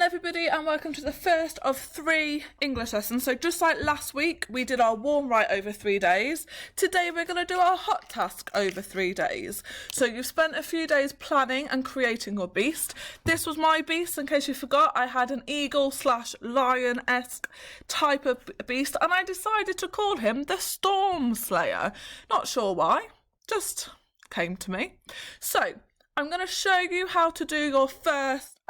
morning everybody and welcome to the first of 3 English lessons. So just like last week we did our warm write over 3 days, today we're going to do our hot task over 3 days. So you've spent a few days planning and creating your beast. This was my beast, in case you forgot. I had an eagle / lion-esque type of beast and I decided to call him the Storm Slayer. Not sure why, just came to me. So I'm going to show you how to do your first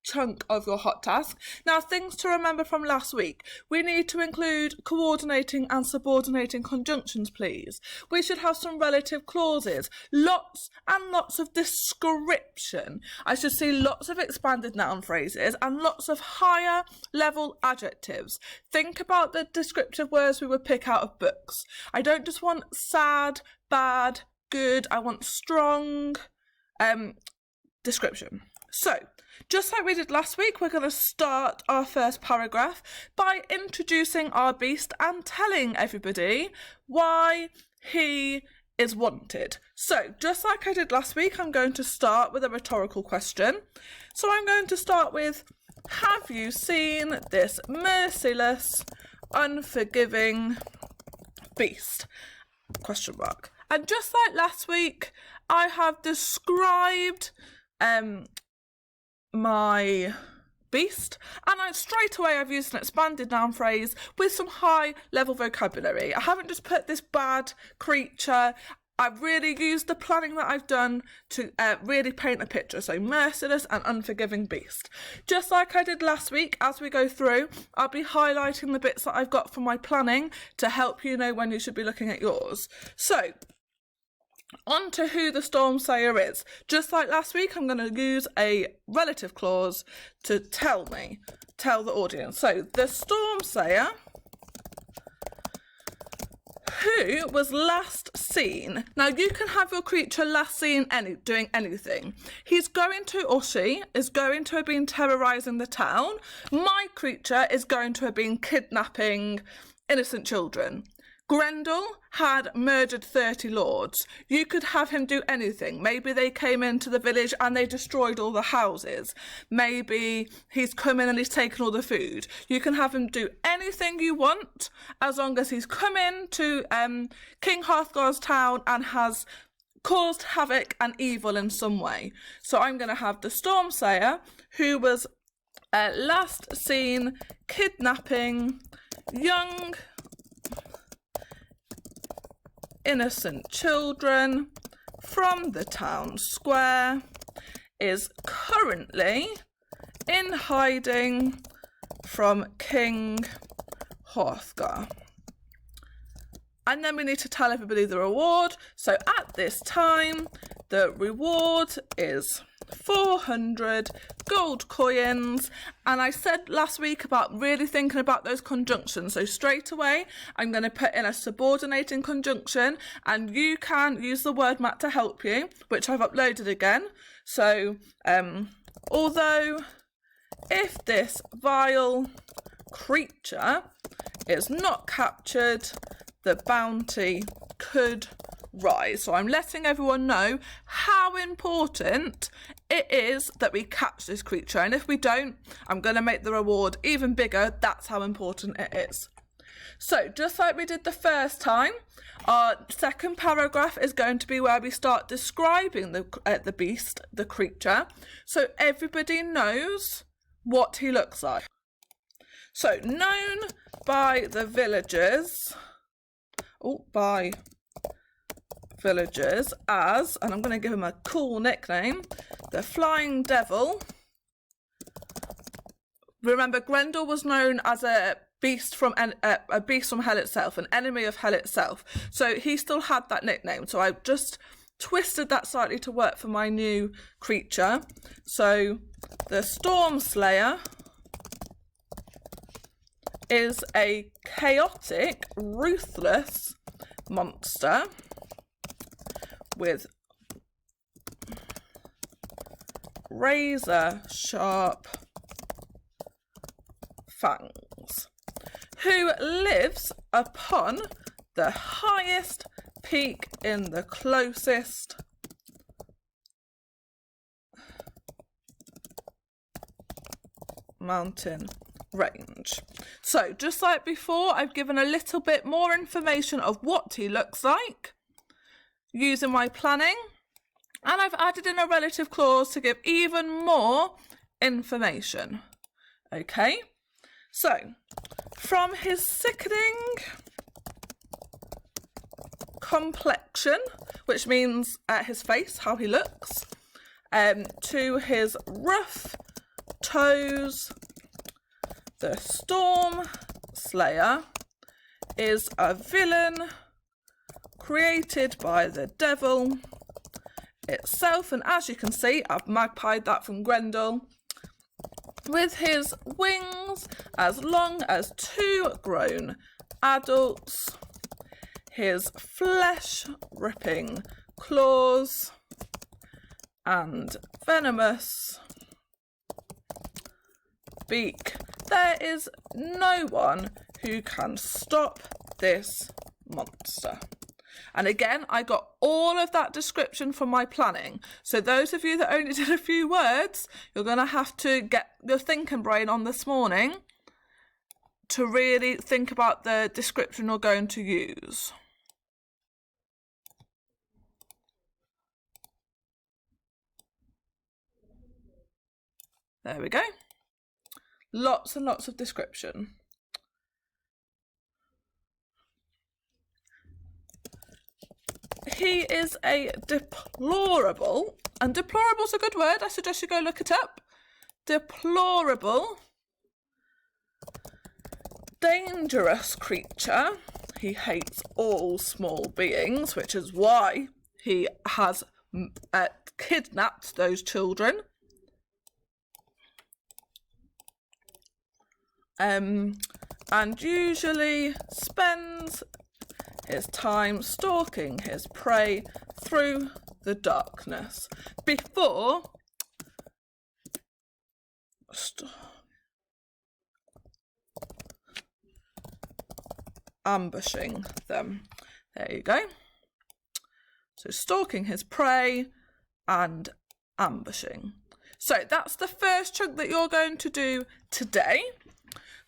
chunk of your hot task. Now, things to remember from last week. We need to include coordinating and subordinating conjunctions, please. We should have some relative clauses, lots and lots of description. I should see lots of expanded noun phrases and lots of higher level adjectives. Think about the descriptive words we would pick out of books. I don't just want sad, bad, good. I want strong description. So, just like we did last week, we're going to start our first paragraph by introducing our beast and telling everybody why he is wanted. So, just like I did last week, I'm going to start with a rhetorical question. So I'm going to start with, have you seen this merciless, unforgiving beast? Question mark. And just like last week, I have described my beast, and straight away I've used an expanded noun phrase with some high level vocabulary. I haven't just put this bad creature. I've really used the planning that I've done to really paint a picture. So merciless and unforgiving beast. Just like I did last week, as we go through, I'll be highlighting the bits that I've got from my planning to help you know when you should be looking at yours. So on to who the Storm Slayer is. Just like last week, I'm going to use a relative clause to tell the audience. So, the Storm Slayer, who was last seen. Now, you can have your creature last seen doing anything. He's going to, or she, is going to have been terrorising the town. My creature is going to have been kidnapping innocent children. Grendel had murdered 30 lords. You could have him do anything. Maybe they came into the village and they destroyed all the houses. Maybe he's come in and he's taken all the food. You can have him do anything you want as long as he's come in to King Hrothgar's town and has caused havoc and evil in some way. So I'm going to have the Storm Slayer, who was last seen kidnapping young innocent children from the town square, is currently in hiding from King Hrothgar. And then we need to tell everybody the reward. So at this time, the reward is 400 gold coins. And I said last week about really thinking about those conjunctions. So straight away, I'm going to put in a subordinating conjunction, and you can use the word mat to help you, which I've uploaded again. So, although if this vile creature is not captured, the bounty could rise. So I'm letting everyone know how important it is that we catch this creature, and if we don't, I'm going to make the reward even bigger. That's how important it is. So just like we did the first time, our second paragraph is going to be where we start describing the beast, the creature, so everybody knows what he looks like. So, known by the villagers as, and I'm going to give him a cool nickname, the Flying Devil. Remember, Grendel was known as a beast from hell itself, an enemy of hell itself. So he still had that nickname. So I just twisted that slightly to work for my new creature. So the Storm Slayer is a chaotic, ruthless monster with razor sharp fangs, who lives upon the highest peak in the closest mountain range. So just like before, I've given a little bit more information of what he looks like using my planning, and I've added in a relative clause to give even more information. Okay, so from his sickening complexion, which means his face, how he looks, to his rough toes, the Storm Slayer is a villain created by the devil itself, and as you can see, I've magpied that from Grendel, with his wings as long as 2 grown adults, his flesh-ripping claws and venomous beak. There is no one who can stop this monster. And again, I got all of that description from my planning. So those of you that only did a few words, you're going to have to get your thinking brain on this morning to really think about the description you're going to use. There we go. Lots and lots of description. He is a deplorable, and deplorable's a good word, I suggest you go look it up. Deplorable, dangerous creature. He hates all small beings, which is why he has kidnapped those children. And usually spends his time stalking his prey through the darkness before ambushing them. There you go. So stalking his prey and ambushing. So that's the first chunk that you're going to do today.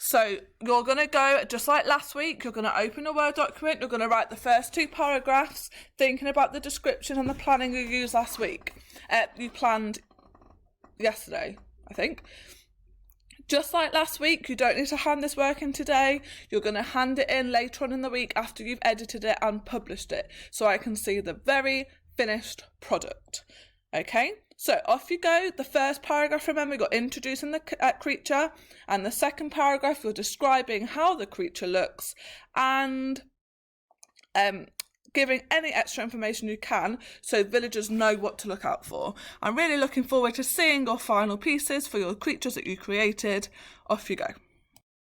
So you're going to go, just like last week, you're going to open a Word document, you're going to write the first 2 paragraphs, thinking about the description and the planning you used last week. You planned yesterday, I think. Just like last week, you don't need to hand this work in today. You're going to hand it in later on in the week after you've edited it and published it, so I can see the very finished product. Okay, so off you go. The first paragraph, remember, you're introducing the creature, and the second paragraph, you're describing how the creature looks and giving any extra information you can so villagers know what to look out for. I'm really looking forward to seeing your final pieces for your creatures that you created. Off you go.